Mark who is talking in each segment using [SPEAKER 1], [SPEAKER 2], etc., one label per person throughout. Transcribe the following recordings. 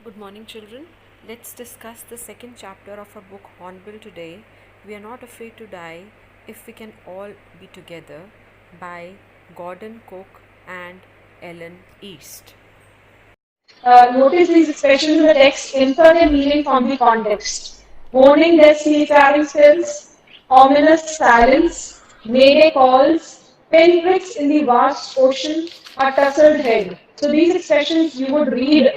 [SPEAKER 1] Good morning, children. Let's discuss the second chapter of our book Hornbill today. We are not afraid to die if we can all be together by Gordon Cook and Ellen East.
[SPEAKER 2] Notice these expressions in the text infer their meaning from the context. Warning their seafaring skills, ominous silence, mayday calls, pinpricks in the vast ocean, a tousled head. So these expressions you would read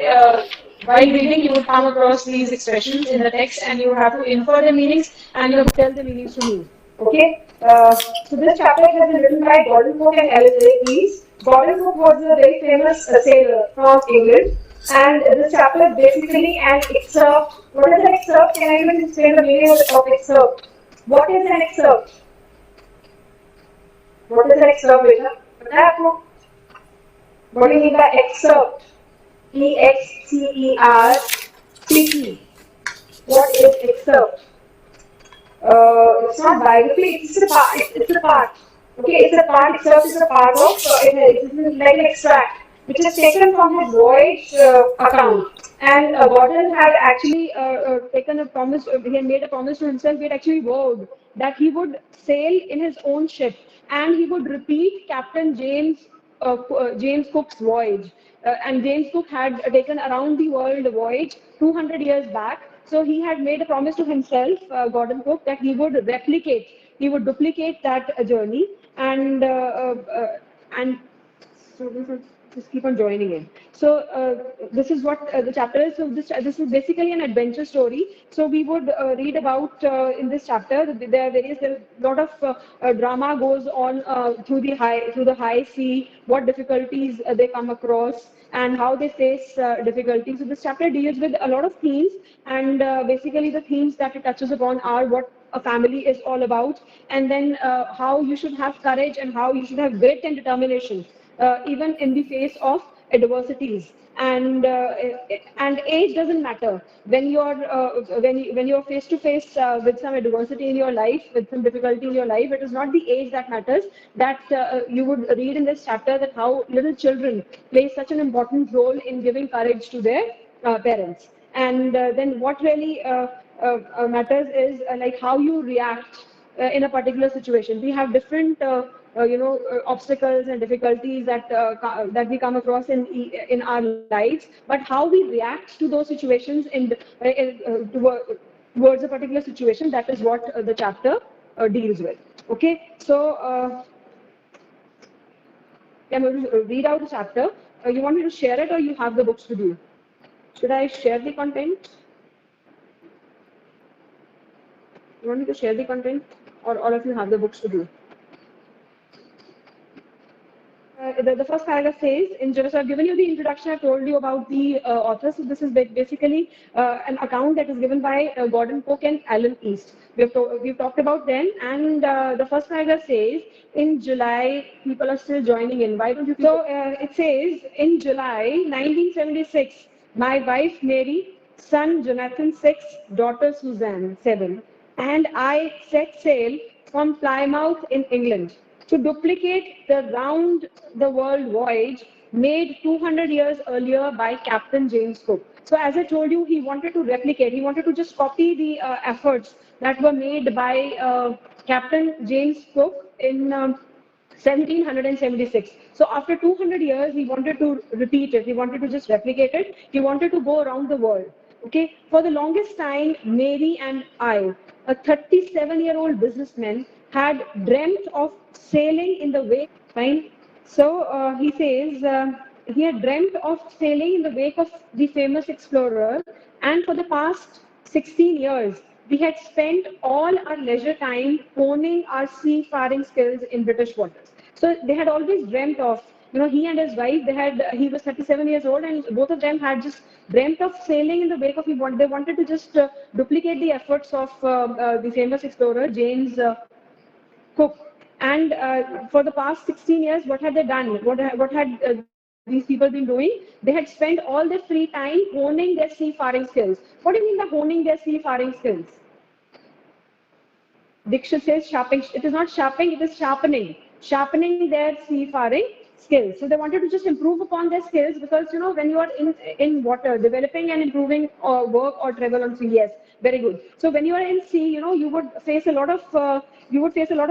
[SPEAKER 2] while reading, you would come across these expressions in the text, and you have to infer the meanings and you have to tell the meanings to me. Okay. So this chapter has been written by Gordon Cook and Ellen Lees. Gordon Cook was a very famous sailor from England, and this chapter is basically an excerpt. What is an excerpt? Can anyone explain the meaning of excerpt? What is an excerpt? What is an excerpt, beta? बताया आपको? What do you mean by excerpt? EXCERPT. What is excerpt? It's not biography. It's a part. It's a part. Okay, it's a part. Excerpt is a part of. It's like an extract, which is taken from his voyage account. And Gordon had actually taken a promise. He had made a promise to himself. He had actually vowed that he would sail in his own ship, and he would repeat Captain James Cook's voyage. And James Cook had taken around the world voyage 200 years back. So he had made a promise to himself, Gordon Cook, that he would duplicate that journey, and so this is just keep on joining in. So this is what the chapter is. So this is basically an adventure story. So we would read about in this chapter. There are a lot of drama goes on through the high sea. What difficulties they come across and how they face difficulties. So this chapter deals with a lot of themes, and basically the themes that it touches upon are what a family is all about, and then how you should have courage and how you should have grit and determination even in the face of adversities. And age doesn't matter when you're face to face with some adversity in your life, with some difficulty in your life. It is not the age that matters. That you would read in this chapter that how little children play such an important role in giving courage to their parents. And then what really matters is like how you react in a particular situation. We have different obstacles and difficulties that we come across in our lives, but how we react to those situations towards a particular situation, that is what the chapter deals with. Okay, so I'm going to read out the chapter. You want me to share it, or you have the books to do? Should I share the content? You want me to share the content, or all of you have the books to do? The first paragraph says, so I've given you the introduction, I've told you about the author. So this is basically an account that is given by Gordon Cook and Ellen East. We've talked about them, and the first paragraph says, in July, people are still joining in. Why don't you? So it says, in July 1976, my wife Mary, son Jonathan 6, daughter Suzanne 7, and I set sail from Plymouth in England to duplicate the round the world voyage made 200 years earlier by Captain James Cook. So as I told you, he wanted to replicate, he wanted to just copy the efforts that were made by Captain James Cook in 1776. So after 200 years, he wanted to repeat it. He wanted to just replicate it. He wanted to go around the world. Okay. For the longest time, Mary and I, a 37-year-old businessman, had dreamt of sailing in the wake. Fine. So he says he had dreamt of sailing in the wake of the famous explorer, and for the past 16 years, we had spent all our leisure time honing our seafaring skills in British waters. So they had always dreamt of, he and his wife, he was 37 years old, and both of them had just dreamt of sailing in the wake of, they wanted to just duplicate the efforts of the famous explorer, James Cook. And for the past 16 years, what had they done? What had these people been doing? They had spent all their free time honing their seafaring skills. What do you mean by honing their seafaring skills? Dikshit says sharpening. It is not sharpening, it is sharpening. Sharpening their seafaring skills. So they wanted to just improve upon their skills because when you are in water, developing and improving work or travel on sea, yes, very good. So when you are in sea, you would face a lot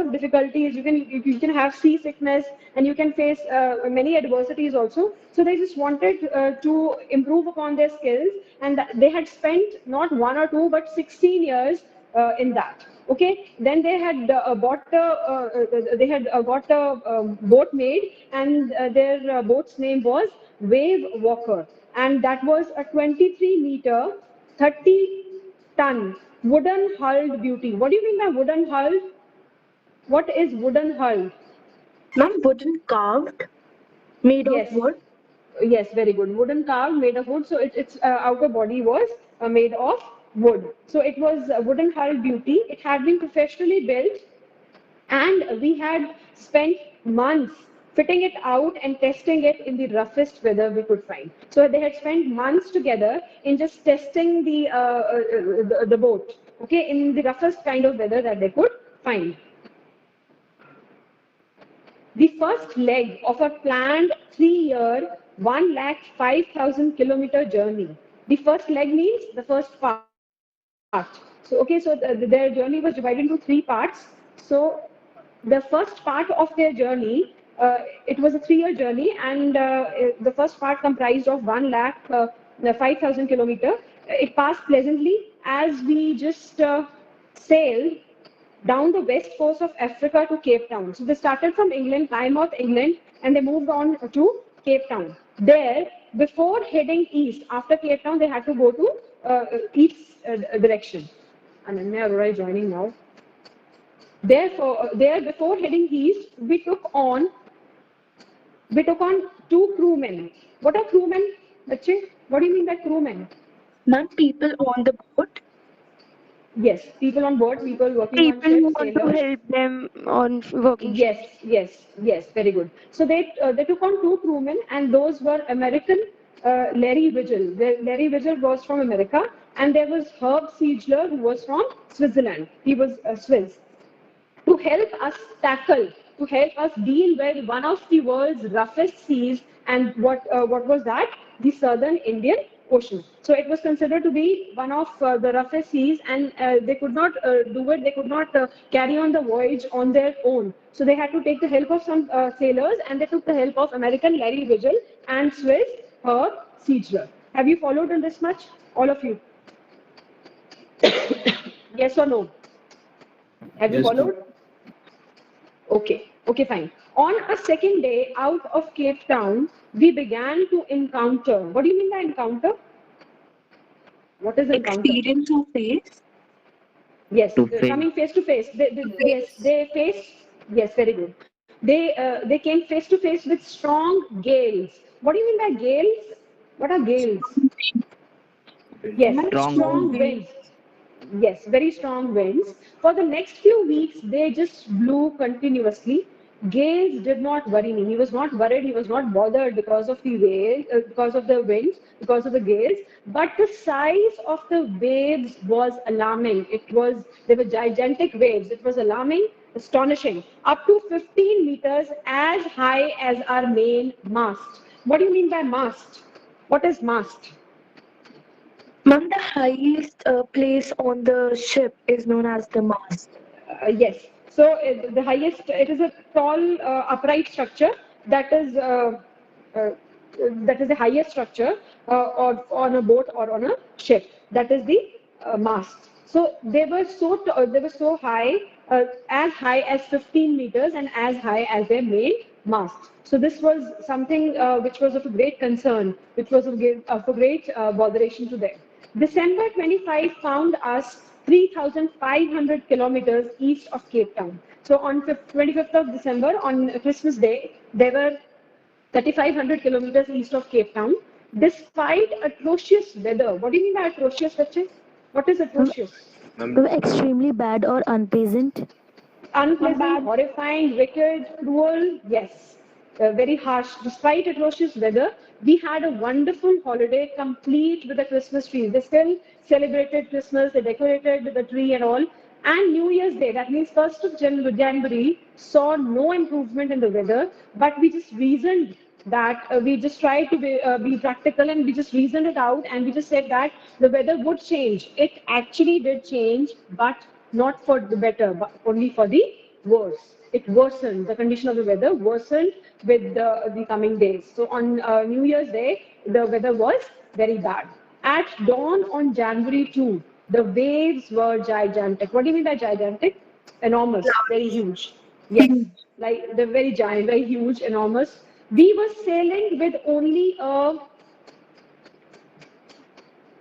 [SPEAKER 2] of difficulties. You can have seasickness, and you can face many adversities also. So they just wanted to improve upon their skills, and they had spent not one or two but 16 years in that. Okay, then they had got a boat made, and their boat's name was Wave Walker, and that was a 23-meter, 30-ton wooden hulled beauty. What do you mean by wooden hull? What is wooden hull?
[SPEAKER 3] Ma'am, wooden carved, made of
[SPEAKER 2] Yes,
[SPEAKER 3] wood.
[SPEAKER 2] yes, very good. Wooden carved, made of wood. So its outer body was made of wood. So it was a wooden hull beauty. It had been professionally built, and we had spent months fitting it out and testing it in the roughest weather we could find. So they had spent months together in just testing the boat, okay, in the roughest kind of weather that they could find. The first leg of a planned 3-year, 1,05,000 kilometer journey. The first leg means the first part. So, okay, so their journey was divided into three parts. So, the first part of their journey, it was a 3-year journey, and the first part comprised of 1,05,000 kilometer. It passed pleasantly as we just sailed down the west coast of Africa to Cape Town. So they started from England, Plymouth, England, and they moved on to Cape Town. There, before heading east, after Cape Town, they had to go to east direction. Ananya Arora is joining now. Therefore, there before heading east, we took on two crewmen. What are crewmen, Bache? What do you mean by crewmen?
[SPEAKER 3] Ma'am, people on the boat.
[SPEAKER 2] Yes, people on board, people working on
[SPEAKER 4] People who
[SPEAKER 2] ships,
[SPEAKER 4] want to
[SPEAKER 2] sailors.
[SPEAKER 4] help them on working
[SPEAKER 2] Yes,
[SPEAKER 4] ships.
[SPEAKER 2] yes, yes, very good. So they took on two crewmen, and those were American Larry Vigil. Larry Vigil was from America, and there was Herb Siegler, who was from Switzerland. He was Swiss, to help us tackle, to help us deal with one of the world's roughest seas. And what was that? The Southern Indian Ocean. So it was considered to be one of the roughest seas, and they could not do it. They could not carry on the voyage on their own. So they had to take the help of some sailors, and they took the help of American Larry Vigil and Swiss Herb Siegler. Have you followed on this much, all of you? Yes or no? Have you
[SPEAKER 5] Yes, ma'am.
[SPEAKER 2] followed? Okay, okay, fine. On a second day out of Cape Town, we began to encounter. What do you mean by encounter? What is encounter?
[SPEAKER 3] Experience or face.
[SPEAKER 2] Yes,
[SPEAKER 5] To face.
[SPEAKER 2] coming face to face. Yes, they faced. Yes, very good. They came face to face with strong gales. What do you mean by gales? What are gales? Yes,
[SPEAKER 5] Strong
[SPEAKER 2] strong winds. Yes, very strong winds. For the next few weeks, they just blew continuously. Gales did not worry me. He was not worried. He was not bothered because of the because of the winds, because of the gales. But the size of the waves was alarming. They were gigantic waves. It was alarming, astonishing. Up to 15 meters, as high as our main mast. What do you mean by mast? What is mast?
[SPEAKER 3] Ma'am, the highest place on the ship is known as the mast.
[SPEAKER 2] Yes. So the highest, it is a tall, upright structure that is uh, that is the highest structure or on a boat or on a ship. That is the mast. So they were so high, as high as 15 meters and as high as their main mast. So this was something which was of a great concern, which was of a great botheration to them. December 25 found us 3,500 kilometers east of Cape Town. So on 25th of December, on Christmas Day, they were 3,500 kilometers east of Cape Town. Despite atrocious weather, what do you mean by atrocious, Bachche? What is atrocious?
[SPEAKER 4] Extremely bad or unpleasant.
[SPEAKER 2] Unpleasant, horrifying, wicked, cruel, yes, very harsh. Despite atrocious weather, we had a wonderful holiday complete with a Christmas tree. They still celebrated Christmas, they decorated the tree and all. And New Year's Day, that means 1st of January, saw no improvement in the weather, but we just reasoned that we just tried to be practical, and we just reasoned it out, and we just said that the weather would change. It actually did change, but not for the better, but only for the worse. It worsened, the condition of the weather worsened with the coming days. So on New Year's Day, the weather was very bad. At dawn on January 2, the waves were gigantic. What do you mean by gigantic? Enormous, very huge. Yes, like they're very giant, very huge, enormous. We were sailing with only a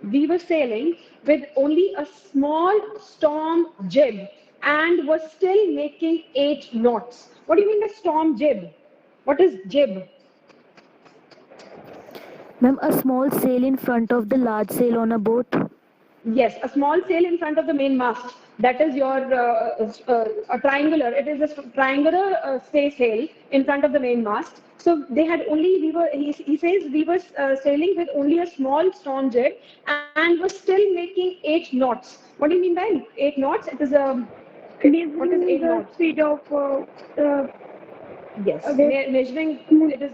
[SPEAKER 2] we were sailing with only a small storm jib and were still making 8 knots. What do you mean by storm jib? What is jib?
[SPEAKER 4] Ma'am, a small sail in front of the large sail on a boat.
[SPEAKER 2] Yes, a small sail in front of the main mast. That is your a triangular. It is a triangular stay sail in front of the main mast. So they had only we were. He says we were sailing with only a small storm jib and were still making 8 knots. What do you mean by 8 knots? It is a what is 8 knots?
[SPEAKER 3] Speed of
[SPEAKER 2] Yes,
[SPEAKER 3] Okay.
[SPEAKER 2] measuring it is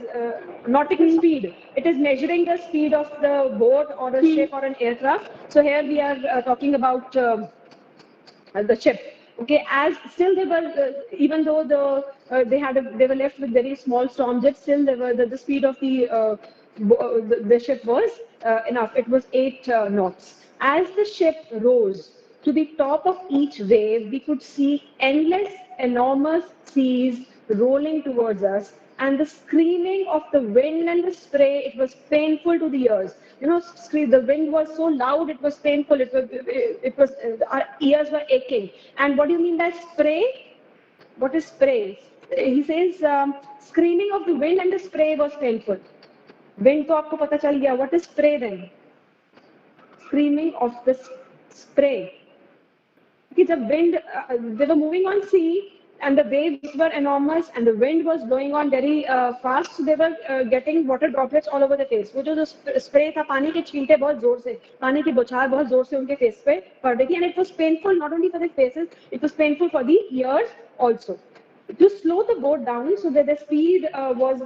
[SPEAKER 2] nautical speed. It is measuring the speed of the boat or a ship or an aircraft. So here we are talking about the ship. Okay, as still they were, even though they were left with very small storm jets, still they were the speed of the ship was enough. It was 8 knots. As the ship rose to the top of each wave, we could see endless, enormous seas rolling towards us, and the screaming of the wind and the spray, it was painful to the ears. You know, the wind was so loud, it was painful. It was our ears were aching. And what do you mean by spray? What is spray? He says screaming of the wind and the spray was painful. Wind to आपको पता चल गया. What is spray then? Screaming of the spray. कि जब wind, they were moving on sea, and the waves were enormous, and the wind was blowing on very fast. So they were getting water droplets all over the face. वो जो spray था, पानी के छींटे बहुत जोर से, पानी की बौछार बहुत जोर से उनके face पे पड़ रही थी, and it was painful not only for the faces, it was painful for the ears also. To slow the boat down so that the speed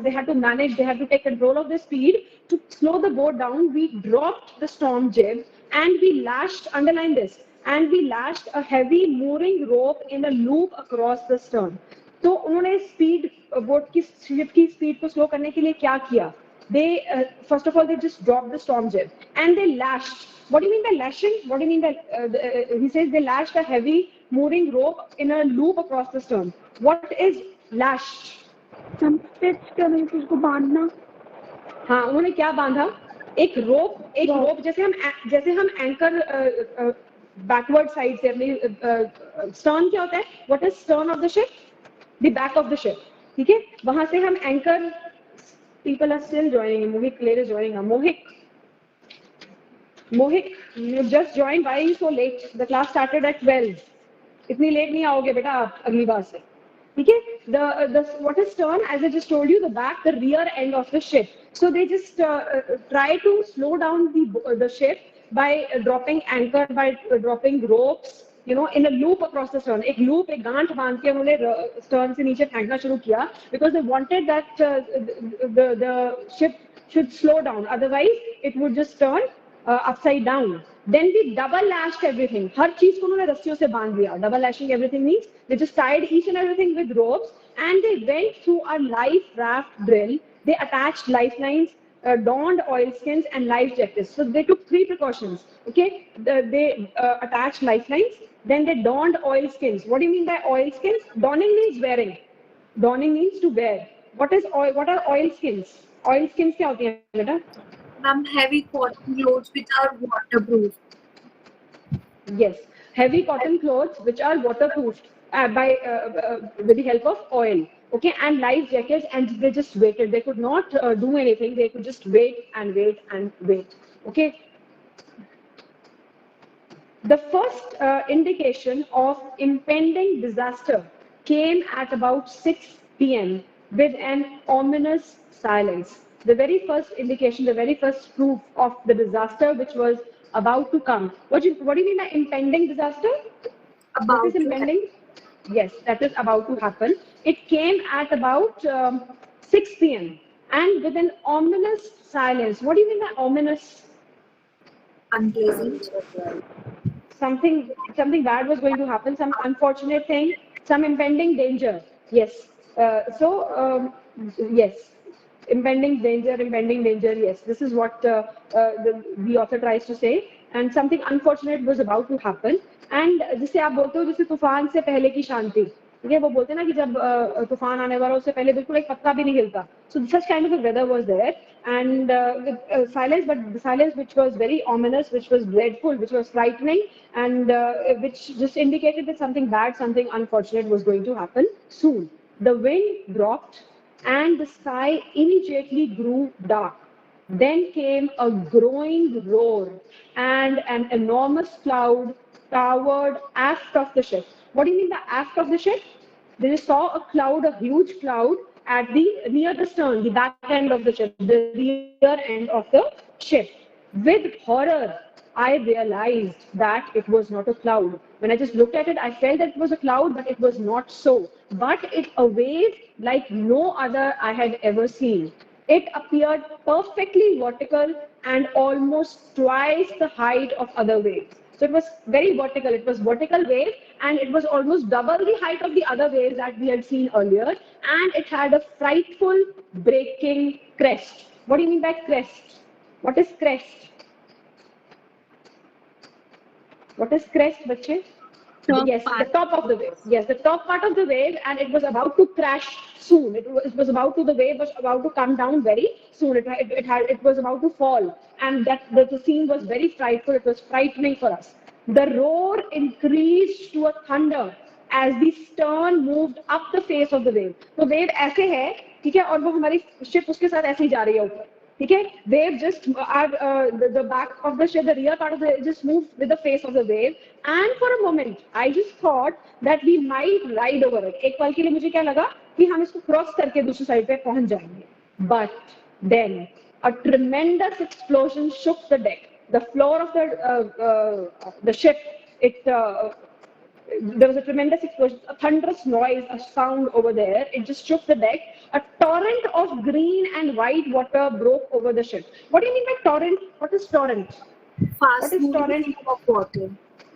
[SPEAKER 2] they had to manage, they had to take control of the speed. To slow the boat down, we dropped the storm jib and we lashed, underline this, and we lashed a heavy mooring rope in a loop across the stern. तो उन्होंने speed boat की ship की speed को slow करने के लिए क्या किया? They first of all they just dropped the storm jib and they lashed. What do you mean by lashing? What do you mean by he says they lashed a heavy mooring rope in a loop across the stern. What is lashed?
[SPEAKER 3] हम stitch करने से उसको बांधना.
[SPEAKER 2] हाँ, उन्होंने क्या बांधा? एक रोप जैसे हम एंकर बैकवर्ड साइड से अपनी स्टर्न क्या होता है? What is stern of the ship? The back of the ship. ठीक है, वहां से हम anchor. People are still joining. Mohik later joining. Mohik, you just joined. Why are you so late? The class started at 12. इतनी late नहीं आओगे बेटा आप अगली बार से. ठीक है? The what is stern? As I just told you, the back, the rear end of the ship. So they just try to slow down the ship by dropping anchor, by dropping ropes, you know, in a loop across the stern. एक loop, एक गांठ बांध के उन्होंने stern से नीचे फेंकना शुरू किया because they wanted that the ship should slow down. Otherwise, it would just turn upside down. Then we double lashed everything. हर चीज को उन्होंने रस्सियों से बांध दिया. Double lashing everything means they just tied each and everything with ropes and they went through a life raft drill. They attached lifelines, donned oilskins and life jackets. So they took 3 precautions. Okay, they attached lifelines. Then they donned oilskins. What do you mean by oilskins? Donning means wearing. Donning means to wear. What are oilskins? Oilskins क्या होती हैं बेटा?
[SPEAKER 3] Heavy cotton clothes which are waterproof.
[SPEAKER 2] Yes, heavy cotton clothes which are waterproof with the help of oil. Okay, and life jackets, and they just waited. They could not do anything. They could just wait and wait and wait. Okay. The first indication of impending disaster came at about 6 p.m. with an ominous silence. The very first indication, the very first proof of the disaster which was about to come. What do you mean by impending disaster? What is impending? Yes, that is about to happen. It came at about 6 p.m. and with an ominous silence. What do you mean by ominous?
[SPEAKER 5] Unpleasant.
[SPEAKER 2] Something bad was going to happen, some unfortunate thing, some impending danger. Yes. Yes, impending danger. Yes, this is what the author tries to say. And something unfortunate was about to happen. And जिसे आप बोलते हो जैसे तूफान से पहले की शांति, ठीक है, वो बोलते हैं ना कि जब तूफान आने वाला उससे पहले बिल्कुल एक पत्ता भी नहीं हिलता. So such kind of a weather was there, and with silence, but the silence which was very ominous, which was dreadful, which was frightening, and which just indicated that something bad, something unfortunate was going to happen soon. The wind dropped, and the sky immediately grew dark. Then came a growing roar, and an enormous cloud towered aft of the ship. What do you mean the aft of the ship? They saw a cloud, a huge cloud at the near the stern, the back end of the ship, the rear end of the ship. With horror, I realized that it was not a cloud. When I just looked at it, I felt that it was a cloud, but it was not so. But it a wave like no other I had ever seen. It appeared perfectly vertical and almost twice the height of other waves. So it was very vertical. It was vertical wave, and it was almost double the height of the other waves that we had seen earlier. And it had a frightful breaking crest. What do you mean by crest? What is crest? What is crest, bache? Yes, the top of the wave. Yes, the top part of the wave, and it was about to crash soon. It was about to, the wave was about to come down very soon. It was about to fall, and the scene was very frightful. It was frightening for us. The roar increased to a thunder as the stern moved up the face of the wave. तो wave ऐसे है, ठीक है, और वो हमारी ship उसके साथ ऐसे ही जा रही है ऊपर. Okay, wave just the back of the ship, the rear part of the just moved with the face of the wave, and for a moment I just thought that we might ride over it. एक पल के लिए मुझे क्या लगा कि हम इसको क्रॉस करके दूसरी साइड पे पहुंच जाएंगे. But then a tremendous explosion shook the deck. The floor of the ship, it there was a tremendous explosion, a thunderous noise, a sound over there. It just shook the deck. A torrent of green and white water broke over the ship. What do you mean by torrent? What is torrent? What
[SPEAKER 5] Fast
[SPEAKER 2] is
[SPEAKER 5] moving
[SPEAKER 2] torrent?
[SPEAKER 5] stream of water.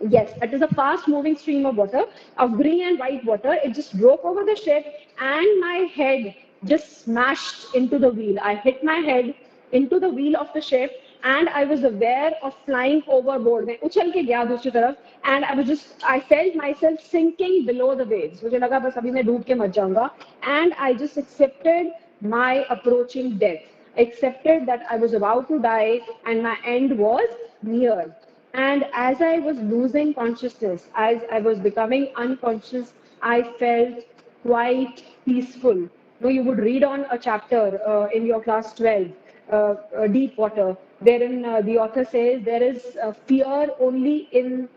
[SPEAKER 2] Yes, it is a fast moving stream of water, of green and white water. It just broke over the ship, and my head just smashed into the wheel. I hit my head into the wheel of the ship, and I was aware of flying overboard. मैं उछल के गया दूसरी तरफ, and I felt myself sinking below the waves. मुझे लगा बस अभी मैं डूब के मर जाऊंगा, and I just accepted my approaching death. Accepted that I was about to die and my end was near. And as I was losing consciousness, as I was becoming unconscious, I felt quite peaceful. No, you would read on a chapter in your class 12, Deep Water, wherein the author says there is fear only in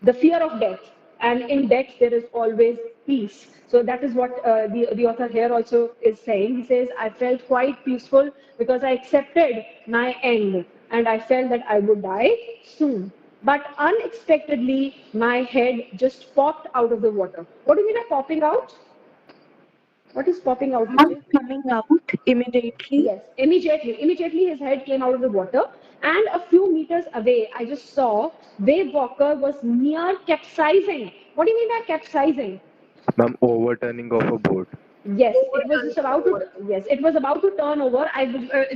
[SPEAKER 2] the fear of death, and in death there is always peace. So that is what the author here also is saying. He says, I felt quite peaceful because I accepted my end, and I felt that I would die soon. But unexpectedly, my head just popped out of the water. What do you mean by popping out? What is popping out?
[SPEAKER 3] Not coming out immediately.
[SPEAKER 2] Yes, immediately. Immediately his head came out of the water, and a few meters away, I just saw Wave Walker was near capsizing. What do you mean by capsizing?
[SPEAKER 6] Ma'am, overturning of a boat.
[SPEAKER 2] Yes, it was just about to. Yes, it was about to turn over. I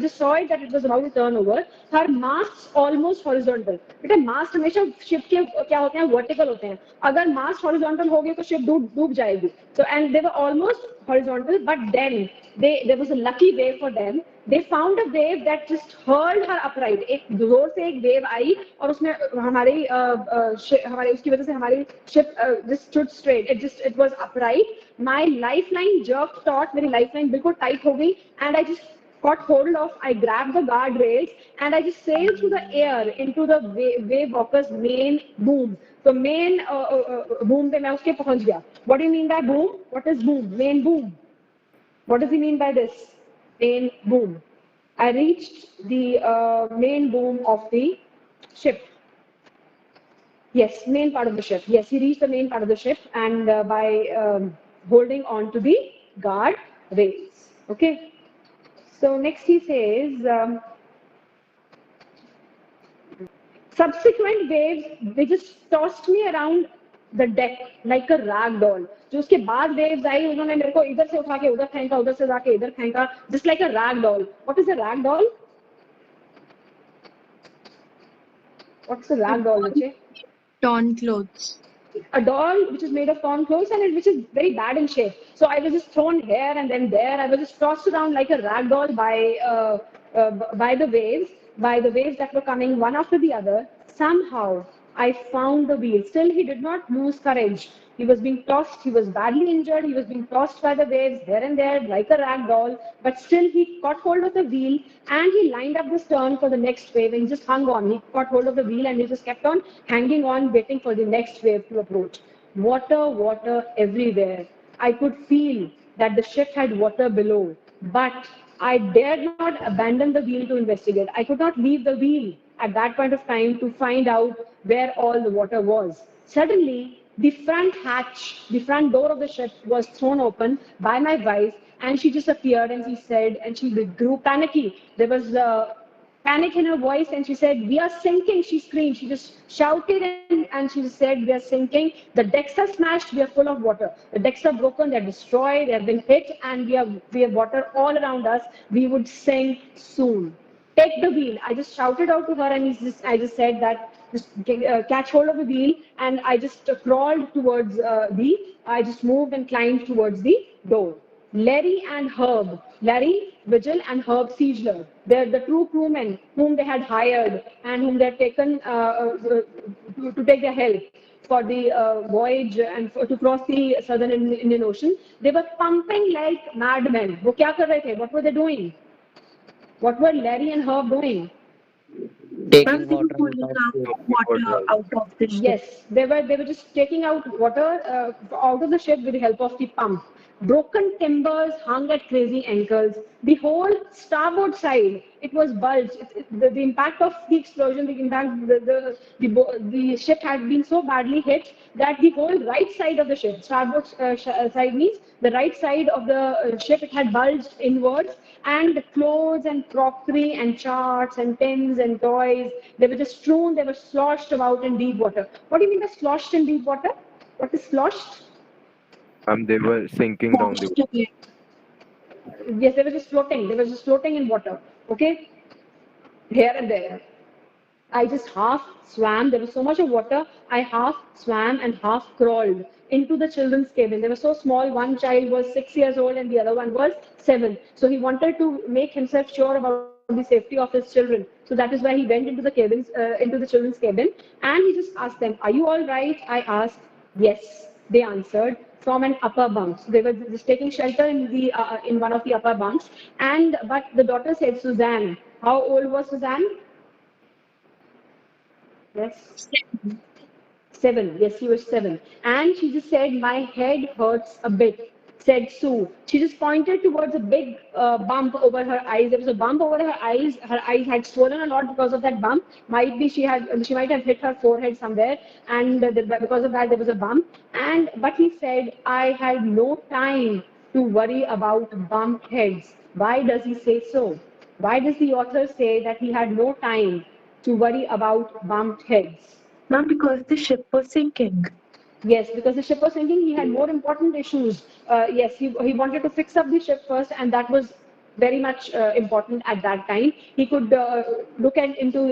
[SPEAKER 2] just saw it that it was about to turn over. Her masts almost horizontal. बेटा mast हमेशा ship के क्या होते हैं vertical होते हैं. अगर mast horizontal हो गए तो ship डूब जाएगी. So and they were almost horizontal, but then there was a lucky wave for them. They found a wave that just hurled her upright. एक जोर से एक wave आई और उसमें हमारी उसकी वजह से हमारी ship just stood straight. It was upright. My lifeline jerked taut. मेरी lifeline बिल्कुल tight हो गई, and I just got hold of. I grabbed the guardrails and I just sailed through the air into the wave walker's main boom. So main boom पे मैं उसके पहुंच गया. What do you mean by boom? What is boom? Main boom. What does he mean by this? Main boom. I reached the main boom of the ship. Yes, main part of the ship. Yes, he reached the main part of the ship, and by holding on to the guard rails. Okay. So next he says, subsequent waves, they just tossed me around the deck like a rag doll. जो उसके बाद waves आई उन्होंने मेरे को इधर से उठा के उधर फेंका, उधर से जाके इधर फेंका, just like a rag doll. What is a rag doll? What's a rag doll, Niche?
[SPEAKER 3] Torn clothes.
[SPEAKER 2] A doll which is made of torn clothes and which is very bad in shape. So I was just thrown here and then there. I was just tossed around like a rag doll by the waves that were coming one after the other. Somehow I found the wheel. Still, he did not lose courage. He was being tossed. He was badly injured. He was being tossed by the waves here and there like a rag doll. But still, he caught hold of the wheel and he lined up the stern for the next wave and he just hung on. He caught hold of the wheel and he just kept on hanging on, waiting for the next wave to approach. Water, water everywhere. I could feel that the ship had water below, but I dared not abandon the wheel to investigate. I could not leave the wheel at that point of time to find out where all the water was. Suddenly, the front hatch, the front door of the ship was thrown open by my wife, and she just appeared and she said, and she grew panicky. There was panic in her voice, and she said, "We are sinking," she screamed. She just shouted and she said, "We are sinking. The decks are smashed. We are full of water. The decks are broken. They're destroyed. They have been hit, and we have water all around us. We would sink soon. Take the wheel." I just shouted out to her, and I just said that just catch hold of the wheel, and I just crawled towards I just moved and climbed towards the door. Larry and Herb, Larry Vigil and Herb Siegler, they're the two crewmen whom they had hired and whom they had taken to take their help for the voyage and to cross the southern Indian Ocean. They were pumping like madmen. वो क्या कर रहे थे? What were they doing? What were Larry and Herb doing?
[SPEAKER 3] Ma'am,
[SPEAKER 5] taking
[SPEAKER 3] they were
[SPEAKER 5] water
[SPEAKER 3] pulling
[SPEAKER 5] out of
[SPEAKER 3] out
[SPEAKER 5] ship.
[SPEAKER 3] water out of the ship.
[SPEAKER 2] Yes, they were just taking out water out of the ship with the help of the pump. Broken timbers hung at crazy ankles. The whole starboard side, it was bulged. The impact of the explosion, the impact, the ship had been so badly hit that the whole right side of the ship, starboard side means the right side of the ship, it had bulged inwards, and clothes and crockery and charts and pins and toys, they were just strewn, they were sloshed about in deep water. What do you mean by sloshed in deep water? What is sloshed?
[SPEAKER 6] They were sinking down the.
[SPEAKER 3] Washed away.
[SPEAKER 2] Yes, they were just floating. They were just floating in water. Okay, here and there. I just half swam. There was so much of water. I half swam and half crawled into the children's cabin. They were so small. One child was 6 years old and the other one was 7. So he wanted to make himself sure about the safety of his children. So that is why he went into the cabins, into the children's cabin, and he just asked them, "Are you all right?" I asked. Yes, they answered from an upper bunk. So they were just taking shelter in one of the upper bunks. And but the daughter said, "Suzanne, how old was Suzanne?" Yes. 7. Yes, he was 7. And she just said, "My head hurts a bit," said Sue. She just pointed towards a big bump over her eyes. There was a bump over her eyes. Her eyes had swollen a lot because of that bump. Might be she might have hit her forehead somewhere, and because of that there was a bump. And but he said, "I had no time to worry about bumped heads." Why does he say so? Why does the author say that he had no time to worry about bumped heads?
[SPEAKER 3] Ma'am, because the ship was sinking.
[SPEAKER 2] Yes, because the ship was sinking, he had more important issues. Yes, he wanted to fix up the ship first, and that was very much important at that time. He could look into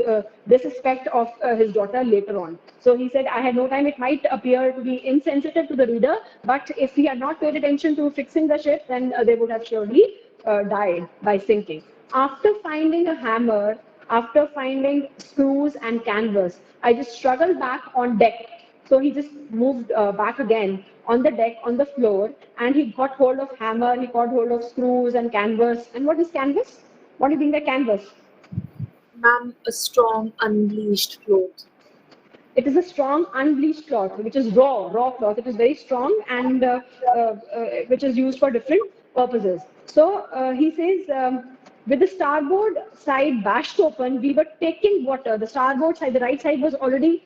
[SPEAKER 2] this aspect of his daughter later on. So he said, "I had no time." It might appear to be insensitive to the reader, but if he had not paid attention to fixing the ship, then they would have surely died by sinking. After finding a hammer, after finding screws and canvas, I just struggled back on deck. So he just moved back again on the deck, on the floor, and he got hold of hammer, he got hold of screws and canvas. And what is canvas? What do you mean by canvas?
[SPEAKER 3] Ma'am, a strong, unbleached cloth.
[SPEAKER 2] It is a strong, unbleached cloth, which is raw cloth. It is very strong and which is used for different purposes. So he says, With the starboard side bashed open, we were taking water. The starboard side, the right side was already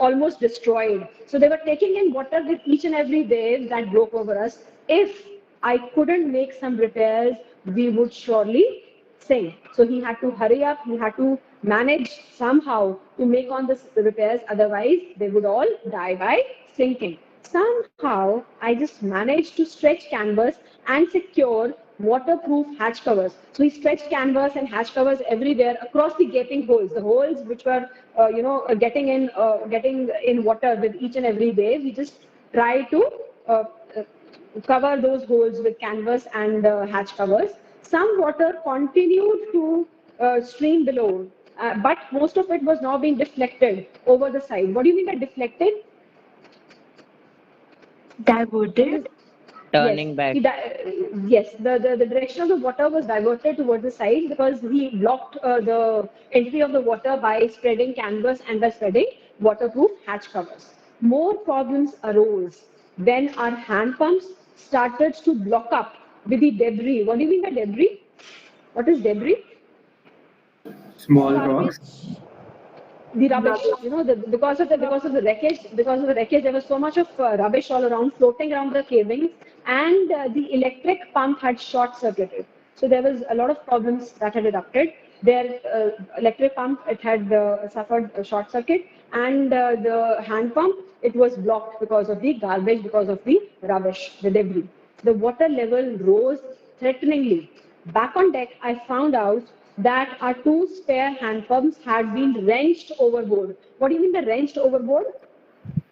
[SPEAKER 2] almost destroyed. So they were taking in water with each and every wave that broke over us. If I couldn't make some repairs, we would surely sink. So he had to hurry up. He had to manage somehow to make on the repairs. Otherwise, they would all die by sinking. Somehow, I just managed to stretch canvas and secure waterproof hatch covers. So we stretched canvas and hatch covers everywhere across the gaping holes, the holes which were, getting in water with each and every wave. We just try to uh, uh, cover those holes with canvas and hatch covers. Some water continued to stream below, but most of it was now being deflected over the side. What do you mean by deflected?
[SPEAKER 3] Diverted.
[SPEAKER 5] Turning
[SPEAKER 2] Yes,
[SPEAKER 5] back.
[SPEAKER 2] yes. The direction of the water was diverted towards the side because we blocked the entry of the water by spreading canvas and by spreading waterproof hatch covers. More problems arose when our hand pumps started to block up with the debris. What do you mean by debris? What is debris?
[SPEAKER 7] Small rocks.
[SPEAKER 2] The rubbish, because of the wreckage, there was so much of rubbish all around, floating around the cavings, and the electric pump had short circuited. So there was a lot of problems that had erupted. Their electric pump, it had suffered a short circuit, and the hand pump, it was blocked because of the garbage, because of the rubbish, the debris. The water level rose threateningly. Back on deck, I found out that our two spare hand pumps had been wrenched overboard. What do you mean by wrenched overboard?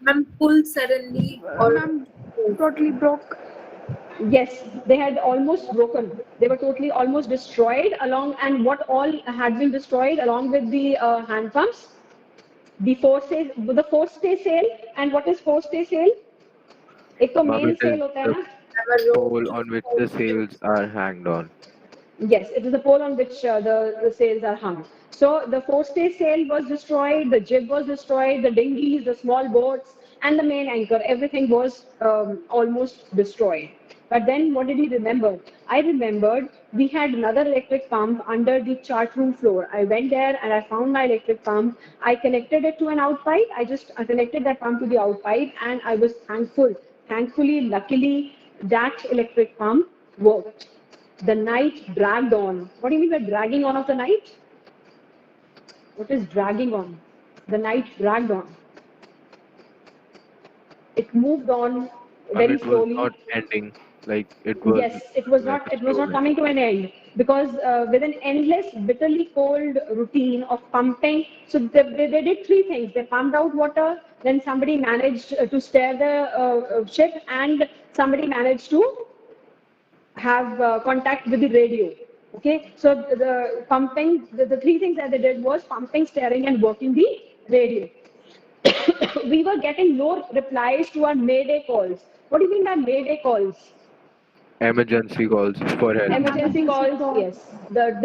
[SPEAKER 8] Ma'am, pull suddenly or
[SPEAKER 3] Ma'am, totally broke.
[SPEAKER 2] Yes, they had almost broken. They were totally almost destroyed along, and what all had been destroyed along with the hand pumps? The forestay sail. And what is forestay sail? एक तो
[SPEAKER 6] Ma'am,
[SPEAKER 2] main
[SPEAKER 6] it is
[SPEAKER 2] sail होता है
[SPEAKER 6] the
[SPEAKER 2] ना?
[SPEAKER 6] pole on which the sails are hanged on.
[SPEAKER 2] Yes, it is the pole on which the sails are hung. So the forestay sail was destroyed, the jib was destroyed, the dinghies, the small boats, and the main anchor. Everything was almost destroyed. But then what did he remember? I remembered we had another electric pump under the chart room floor. I went there and I found my electric pump. I connected it to an outpipe. I just connected that pump to the outpipe, and I was thankful. Thankfully, luckily, that electric pump worked. The night dragged on. What do you mean by dragging on of the night? What is dragging on? The night dragged on. It moved on very
[SPEAKER 6] It was
[SPEAKER 2] slowly.
[SPEAKER 6] not ending. Like it was.
[SPEAKER 2] Yes, it was
[SPEAKER 6] like
[SPEAKER 2] not.
[SPEAKER 6] a
[SPEAKER 2] It was not
[SPEAKER 6] slow
[SPEAKER 2] coming to an end because with an endless, bitterly cold routine of pumping. So they did three things. They pumped out water. Then somebody managed to steer the ship, and somebody managed to have contact with the radio. Okay, so the pumping, the three things that they did was pumping, steering, and working the radio. We were getting no replies to our Mayday calls. What do you mean by Mayday calls?
[SPEAKER 6] emergency calls for help.
[SPEAKER 2] Emergency calls, yes. The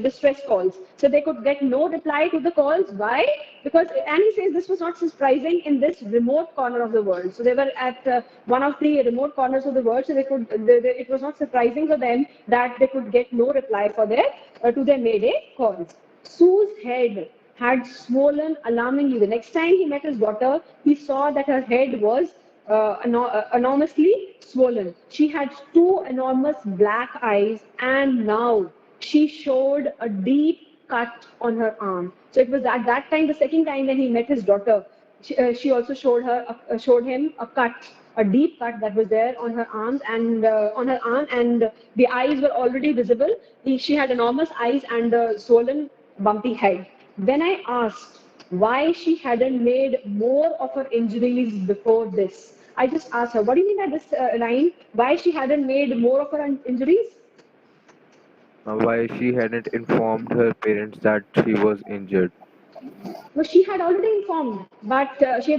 [SPEAKER 2] distress calls. So they could get no reply to the calls. Why? Because, and he says this was not surprising in this remote corner of the world. So they were at one of the remote corners of the world. So it was not surprising for them that they could get no reply for their to their Mayday calls. Sue's head had swollen alarmingly. The next time he met his daughter, he saw that her head was enormously swollen. She had two enormous black eyes, and now she showed a deep cut on her arm. So it was at that time, the second time when he met his daughter, she also showed him a cut, a deep cut that was there on her arms and on her arm, and the eyes were already visible. She had enormous eyes and a swollen, bumpy head. When I asked why she hadn't made more of her injuries before this, I just asked her, what do you mean by this line? Why she hadn't made more of her injuries?
[SPEAKER 6] Why she hadn't informed her parents that she was injured.
[SPEAKER 2] Well, she had already informed, but that she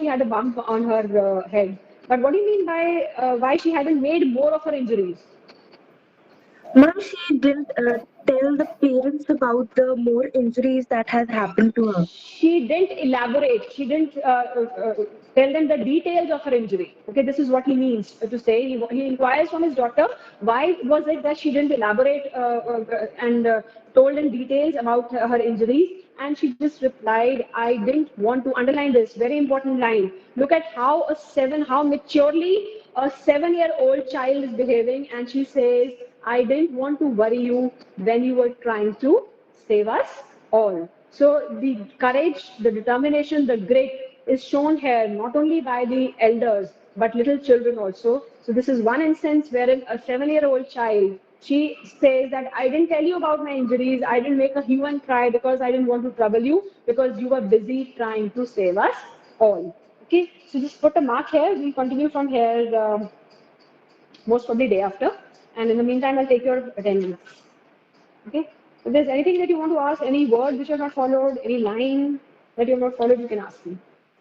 [SPEAKER 2] had a bump on her head. But what do you mean by why she hadn't made more of her injuries?
[SPEAKER 3] Ma'am, she didn't tell the parents about the more injuries that has happened to her.
[SPEAKER 2] She didn't elaborate. She didn't tell them the details of her injury. Okay, this is what he means to say. He inquires from his daughter, why was it that she didn't elaborate and told in details about her injuries? And she just replied, I didn't want to underline this very important line. Look at how maturely a 7-year-old child is behaving. And she says, I didn't want to worry you when you were trying to save us all. So the courage, the determination, the grit is shown here not only by the elders but little children also. So this is one instance wherein a 7-year-old child, she says that I didn't tell you about my injuries, I didn't make a hue and cry because I didn't want to trouble you because you were busy trying to save us all. Okay, so just put a mark here. We'll continue from here most probably day after. And in the meantime, I'll take your attendance. Okay. If there's anything that you want to ask, any word which you have not followed, any line that you have not followed, you can ask me.